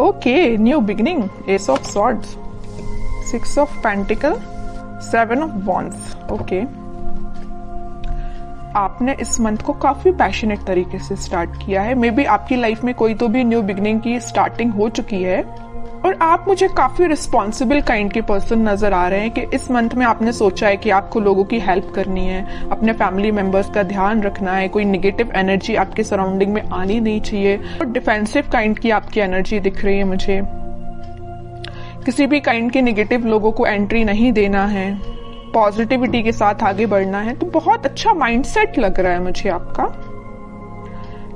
Okay, new beginning, S of swords, 6 of pentacle, 7 of wands. Okay, आपने इस month को काफी पैशनेट तरीके से स्टार्ट किया है। मे बी आपकी लाइफ में कोई तो भी न्यू बिगिनिंग की स्टार्टिंग हो चुकी है और आप मुझे काफी रिस्पॉन्सिबल काइंड के पर्सन नजर आ रहे हैं कि इस मंथ में आपने सोचा है कि आपको लोगों की हेल्प करनी है, अपने फैमिली मेंबर्स का ध्यान रखना है, कोई निगेटिव एनर्जी आपके सराउंडिंग में आनी नहीं चाहिए और डिफेंसिव काइंड की आपकी एनर्जी दिख रही है मुझे। किसी भी काइंड के निगेटिव लोगों को एंट्री नहीं देना है, पॉजिटिविटी के साथ आगे बढ़ना है। तो बहुत अच्छा माइंडसेट लग रहा है मुझे आपका।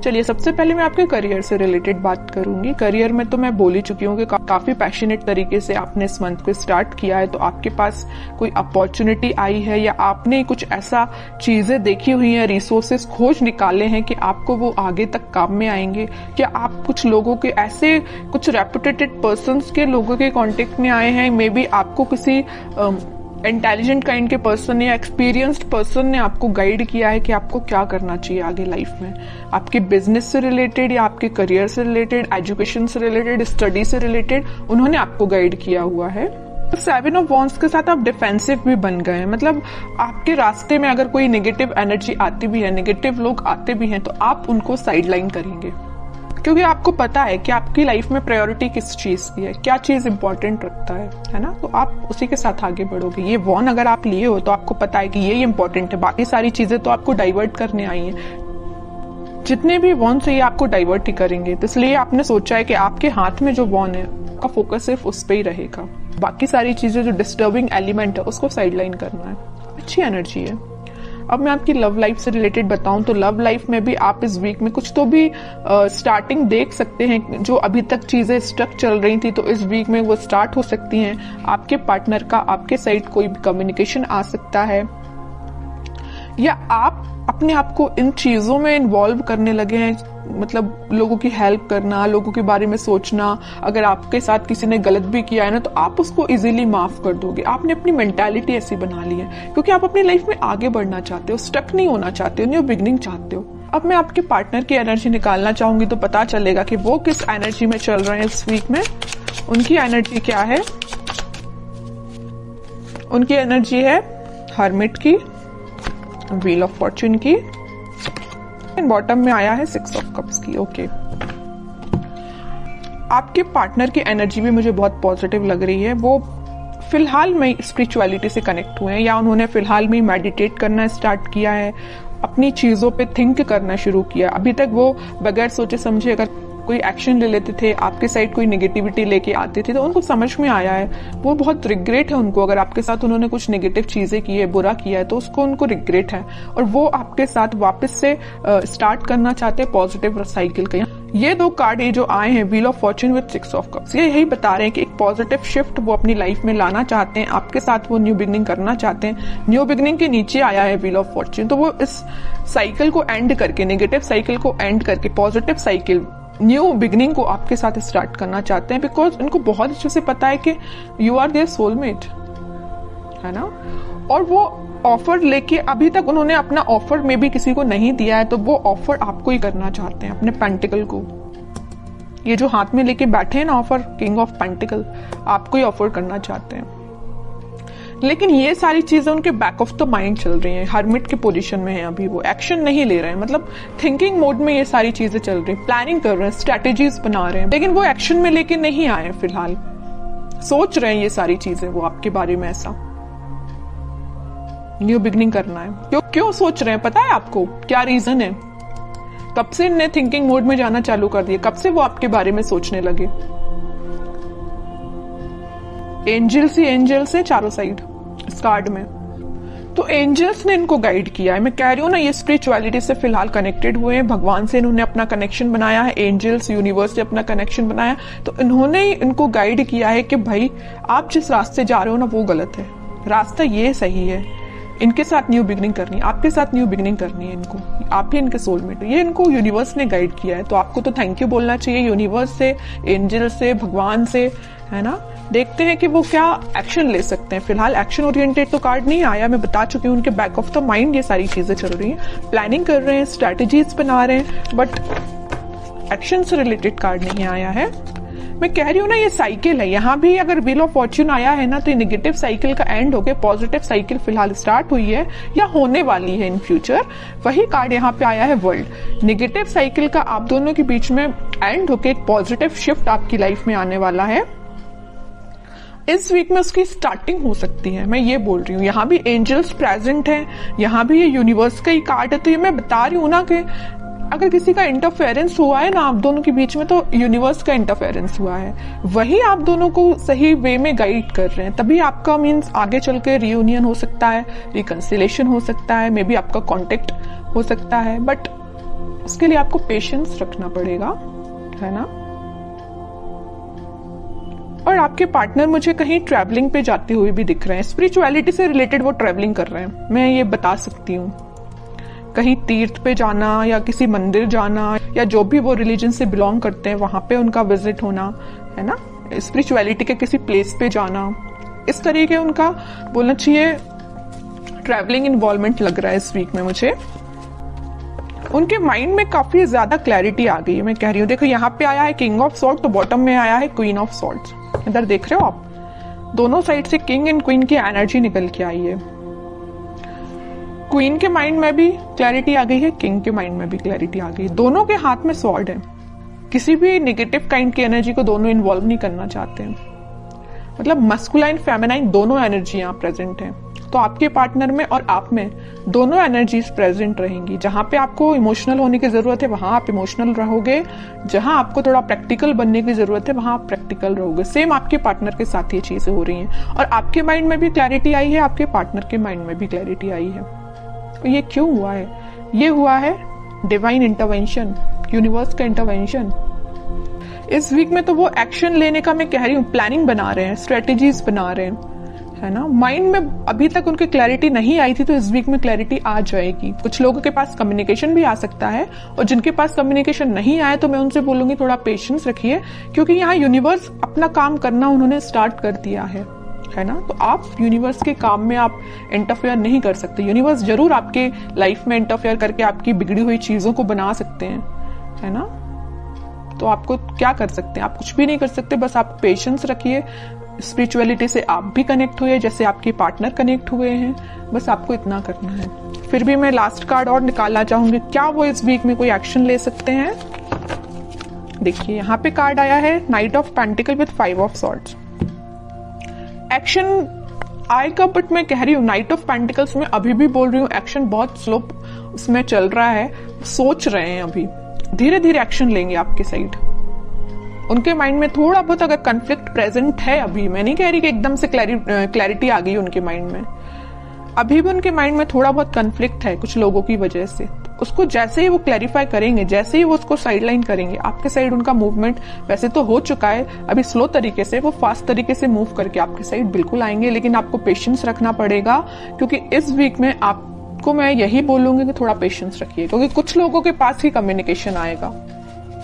चलिए, सबसे पहले मैं आपके करियर से रिलेटेड बात करूंगी। करियर में तो मैं बोल ही चुकी हूँ कि काफी पैशनेट तरीके से आपने इस मंथ को स्टार्ट किया है। तो आपके पास कोई अपॉर्चुनिटी आई है या आपने कुछ ऐसा चीजें देखी हुई हैं, रिसोर्सेस खोज निकाले हैं कि आपको वो आगे तक काम में आएंगे। क्या आप कुछ लोगों के ऐसे कुछ रेपुटेटेड पर्संस के लोगों के कांटेक्ट में आए हैं? मे बी आपको किसी इंटेलिजेंट काइंड के पर्सन या एक्सपीरियंस्ड पर्सन ने आपको गाइड किया है कि आपको क्या करना चाहिए आगे लाइफ में। आपके बिजनेस से रिलेटेड या आपके करियर से रिलेटेड, एजुकेशन से रिलेटेड, स्टडी से रिलेटेड उन्होंने आपको गाइड किया हुआ है। 7 ऑफ वॉन्ड्स के साथ आप डिफेंसिव भी बन गए हैं। मतलब आपके रास्ते में अगर कोई नेगेटिव एनर्जी आती भी है, नेगेटिव लोग आते भी हैं, तो आप उनको साइडलाइन करेंगे क्योंकि आपको पता है कि आपकी लाइफ में प्रायोरिटी किस चीज की है, क्या चीज इंपॉर्टेंट रखता है ना। तो आप उसी के साथ आगे बढ़ोगे। ये वॉन अगर आप लिए हो तो आपको पता है कि ये इंपॉर्टेंट है, बाकी सारी चीजें तो आपको डाइवर्ट करने आई हैं। जितने भी वॉन से ये आपको डाइवर्ट ही करेंगे, तो इसलिए आपने सोचा है कि आपके हाथ में जो वॉन है का फोकस सिर्फ उस पर ही रहेगा। बाकी सारी चीजें जो डिस्टर्बिंग एलिमेंट है उसको साइडलाइन करना है। अच्छी एनर्जी है। अब मैं आपकी लव लाइफ से रिलेटेड बताऊं तो लव लाइफ में भी आप इस वीक में कुछ तो भी स्टार्टिंग देख सकते हैं। जो अभी तक चीजें स्टक चल रही थी तो इस वीक में वो स्टार्ट हो सकती हैं। आपके पार्टनर का आपके साइड कोई भी कम्युनिकेशन आ सकता है या आप अपने आप को इन चीजों में इन्वॉल्व करने लगे हैं। मतलब लोगों की हेल्प करना, लोगों के बारे में सोचना। अगर आपके साथ किसी ने गलत भी किया है ना तो आप उसको इजीली माफ कर दोगे। आपने अपनी मेंटालिटी ऐसी बना ली है क्योंकि आप अपनी लाइफ में आगे बढ़ना चाहते हो, स्टक नहीं होना चाहते हो, न्यू बिगिनिंग चाहते हो। अब मैं आपके पार्टनर की एनर्जी निकालना चाहूंगी तो पता चलेगा कि वो किस एनर्जी में चल रहे हैं इस वीक में। उनकी एनर्जी क्या है? उनकी एनर्जी है हर्मिट की, व्हील ऑफ फॉर्च्यून की, बॉटम में आया है 6 ऑफ कप्स की। ओके, आपके पार्टनर की एनर्जी भी मुझे बहुत पॉजिटिव लग रही है। वो फिलहाल में स्पिरिचुअलिटी से कनेक्ट हुए हैं या उन्होंने फिलहाल में मेडिटेट करना स्टार्ट किया है, अपनी चीजों पे थिंक करना शुरू किया। अभी तक वो बगैर सोचे समझे अगर कोई एक्शन ले लेते थे, आपके साइड कोई नेगेटिविटी लेके आते थे तो उनको समझ में आया है। वो बहुत रिग्रेट है उनको, अगर आपके साथ उन्होंने कुछ नेगेटिव चीजें की है, बुरा किया है तो उसको उनको रिग्रेट है और वो आपके साथ वापस से स्टार्ट करना चाहते हैं पॉजिटिव साइकिल का। ये 2 कार्ड ये जो आए हैं, wheel of Fortune with 6 of cups, ये यही बता रहे हैं कि एक पॉजिटिव शिफ्ट वो अपनी लाइफ में लाना चाहते हैं। आपके साथ वो न्यू बिगिनिंग करना चाहते हैं। न्यू बिगिनिंग के नीचे आया है व्हील ऑफ फॉर्च्यून, तो वो इस साइकिल को एंड करके, नेगेटिव साइकिल को एंड करके पॉजिटिव साइकिल, न्यू बिगिनिंग को आपके साथ स्टार्ट करना चाहते हैं। बिकॉज उनको बहुत अच्छे से पता है कि यू आर देयर सोलमेट, है ना। और वो ऑफर लेके, अभी तक उन्होंने अपना ऑफर में भी किसी को नहीं दिया है तो वो ऑफर आपको ही करना चाहते हैं, अपने पेंटिकल को। ये जो हाथ में लेके बैठे हैं ना ऑफर, किंग ऑफ पेंटिकल, आपको ही ऑफर करना चाहते हैं। लेकिन ये सारी चीजें उनके बैक ऑफ द माइंड चल रही हैं। हर्मिट की पोजीशन में है अभी, वो एक्शन नहीं ले रहे हैं। मतलब थिंकिंग मोड में ये सारी चीजें चल रही हैं, प्लानिंग कर रहे हैं, स्ट्रेटेजीज बना रहे हैं, लेकिन वो एक्शन में लेके नहीं आए फिलहाल। सोच रहे हैं ये सारी चीजें वो आपके बारे में, ऐसा न्यू बिगिनिंग करना है। क्यों सोच रहे हैं पता है आपको? क्या रीजन है? कब से इन्हें थिंकिंग मोड में जाना चालू कर दिया? कब से वो आपके बारे में सोचने लगे? एंजल्स ही एंजल्स है चारों साइड इस कार्ड में। तो एंजल्स ने इनको गाइड किया है। मैं कह रही हूँ ना, ये स्पिरिचुअलिटी से फिलहाल कनेक्टेड हुए हैं, भगवान से इन्होंने अपना कनेक्शन बनाया है, एंजल्स यूनिवर्स से अपना कनेक्शन बनाया। तो इन्होंने इनको गाइड किया है कि भाई आप जिस रास्ते जा रहे हो ना वो गलत है, रास्ता ये सही है। इनके साथ न्यू बिगिनिंग करनी है, आपके साथ न्यू बिगिनिंग करनी है इनको। आप ही इनके सोलमेट हो, ये इनको यूनिवर्स ने गाइड किया है। तो आपको तो थैंक यू बोलना चाहिए यूनिवर्स से, एंजल से, भगवान से, है ना। देखते हैं कि वो क्या एक्शन ले सकते हैं। फिलहाल एक्शन ओरिएंटेड तो कार्ड नहीं आया, मैं बता चुकी हूँ। उनके बैक ऑफ द माइंड ये सारी चीजें चल रही हैं, प्लानिंग कर रहे हैं, स्ट्रैटेजीज बना रहे हैं, बट एक्शन से रिलेटेड कार्ड नहीं आया है। मैं कह रही हूँ ना, ये साइकिल है। यहाँ भी अगर व्हील ऑफ फॉर्च्यून आया है ना, तो ये नेगेटिव साइकिल का एंड होके पॉजिटिव साइकिल फिलहाल स्टार्ट हुई है या होने वाली है इन फ्यूचर। वही कार्ड यहाँ पे आया है वर्ल्ड। नेगेटिव साइकिल का आप दोनों के बीच में एंड होके एक पॉजिटिव शिफ्ट आपकी लाइफ में आने वाला है। इस वीक में उसकी स्टार्टिंग हो सकती है, मैं ये बोल रही हूँ। यहाँ भी एंजल्स प्रेजेंट हैं, यहाँ भी ये यूनिवर्स का ही कार्ड है। तो ये मैं बता रही हूँ ना कि अगर किसी का इंटरफेरेंस हुआ है ना आप दोनों के बीच में, तो यूनिवर्स का इंटरफेरेंस हुआ है, वही आप दोनों को सही वे में गाइड कर रहे हैं। तभी आपका मीन्स आगे चल के रियूनियन हो सकता है, रिकंसिलेशन हो सकता है, मे बी आपका कॉन्टेक्ट हो सकता है, बट उसके लिए आपको पेशेंस रखना पड़ेगा, है ना। और आपके पार्टनर मुझे कहीं ट्रैवलिंग पे जाते हुए भी दिख रहे हैं। स्पिरिचुअलिटी से रिलेटेड वो ट्रैवलिंग कर रहे हैं, मैं ये बता सकती हूँ। कहीं तीर्थ पे जाना या किसी मंदिर जाना, या जो भी वो रिलीजन से बिलोंग करते हैं वहां पे उनका विजिट होना, है ना। स्पिरिचुअलिटी के किसी प्लेस पे जाना, इस तरीके उनका बोलना चाहिए ट्रैवलिंग इन्वॉल्वमेंट लग रहा है इस वीक में मुझे। उनके माइंड में काफी ज्यादा क्लैरिटी आ गई है, मैं कह रही हूँ। देखो यहाँ पे आया है किंग ऑफ सॉर्ड, तो बॉटम में आया है क्वीन ऑफ सॉर्ड्स। इधर देख रहे हो आप, दोनों साइड से किंग एंड क्वीन की एनर्जी निकल के आई है। क्वीन के माइंड में भी क्लैरिटी आ गई है, किंग के माइंड में भी क्लैरिटी आ गई। दोनों के हाथ में स्वॉर्ड है। किसी भी नेगेटिव काइंड की एनर्जी को दोनों इन्वॉल्व नहीं करना चाहते हैं। मतलब मस्कुलाइन फेमिनाइन दोनों एनर्जी यहाँ प्रेजेंट है। तो आपके पार्टनर में और आप में दोनों एनर्जीज प्रेजेंट रहेंगी। जहां पे आपको इमोशनल होने की जरूरत है वहां आप इमोशनल रहोगे, जहां आपको थोड़ा प्रैक्टिकल बनने की जरूरत है वहां आप प्रैक्टिकल रहोगे। सेम आपके पार्टनर के साथ ये चीजें हो रही हैं। और आपके माइंड में भी क्लैरिटी आई है, आपके पार्टनर के माइंड में भी क्लैरिटी आई है। तो ये क्यों हुआ है? ये हुआ है डिवाइन इंटरवेंशन, यूनिवर्स का इंटरवेंशन। इस वीक में तो वो एक्शन लेने का मैं कह रही हूँ, प्लानिंग बना रहे हैं, स्ट्रेटेजीज बना रहे हैं, है ना। माइंड में अभी तक उनकी क्लैरिटी नहीं आई थी, तो इस वीक में क्लैरिटी आ जाएगी। कुछ लोगों के पास कम्युनिकेशन भी आ सकता है, और जिनके पास कम्युनिकेशन नहीं आया तो मैं उनसे बोलूंगी थोड़ा पेशेंस रखिए, क्योंकि यहाँ यूनिवर्स अपना काम करना उन्होंने स्टार्ट कर दिया है ना। तो आप यूनिवर्स के काम में आप इंटरफेयर नहीं कर सकते। यूनिवर्स जरूर आपके लाइफ में इंटरफेयर करके आपकी बिगड़ी हुई चीजों को बना सकते हैं, है ना। तो आपको क्या कर सकते हैं? आप कुछ भी नहीं कर सकते, बस आप पेशेंस रखिए। स्पिरिचुअलिटी से आप भी कनेक्ट हुए जैसे आपके पार्टनर कनेक्ट हुए हैं, बस आपको इतना करना है। फिर भी मैं लास्ट कार्ड और निकालना चाहूंगी, क्या वो इस वीक में कोई एक्शन ले सकते हैं। देखिए यहाँ पे कार्ड आया है night of pentacle with 5 of swords. Action आएगा, बट मैं कह रही हूँ नाइट ऑफ पेंटिकल्स में अभी भी बोल रही हूँ एक्शन बहुत स्लो उसमें चल रहा है। सोच रहे हैं, अभी धीरे धीरे एक्शन लेंगे आपके साइड। उनके माइंड में थोड़ा बहुत अगर कन्फ्लिक्ट प्रेजेंट है अभी, मैं नहीं कह रही कि एकदम से क्लैरिटी आ गई उनके माइंड में, अभी भी उनके माइंड में थोड़ा बहुत कन्फ्लिक्ट है कुछ लोगों की वजह से। उसको जैसे ही वो क्लैरिफाई करेंगे, जैसे ही वो उसको साइडलाइन करेंगे, आपके साइड उनका मूवमेंट वैसे तो हो चुका है, अभी स्लो तरीके से, वो फास्ट तरीके से मूव करके आपके साइड बिल्कुल आएंगे। लेकिन आपको पेशेंस रखना पड़ेगा, क्योंकि इस वीक में आपको मैं यही बोलूंगी कि थोड़ा पेशेंस रखिए, क्योंकि कुछ लोगों के पास ही कम्युनिकेशन आएगा,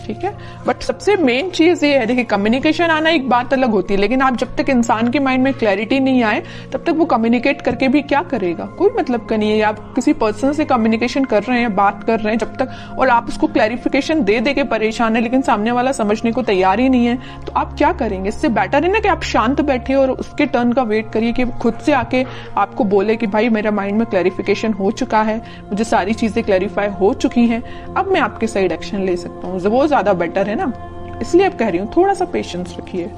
ठीक है। बट सबसे मेन चीज ये है, देखिए कम्युनिकेशन आना एक बात अलग होती है, लेकिन आप जब तक इंसान के माइंड में क्लैरिटी नहीं आए तब तक वो कम्युनिकेट करके भी क्या करेगा, कोई मतलब का नहीं है। आप किसी पर्सन से कम्युनिकेशन कर रहे हैं, बात कर रहे हैं जब तक, और आप उसको क्लैरिफिकेशन दे दे के परेशान है, लेकिन सामने वाला समझने को तैयार ही नहीं है, तो आप क्या करेंगे। इससे बेटर है ना कि आप शांत बैठे और उसके टर्न का वेट करिए कि खुद से आके आपको बोले कि भाई मेरा माइंड में क्लैरिफिकेशन हो चुका है, मुझे सारी चीजें क्लैरिफाई हो चुकी हैं, अब मैं आपके साइड एक्शन ले सकता हूँ। वो ज्यादा बेटर है ना, इसलिए अब कह रही हूँ थोड़ा सा पेशेंस रखिए।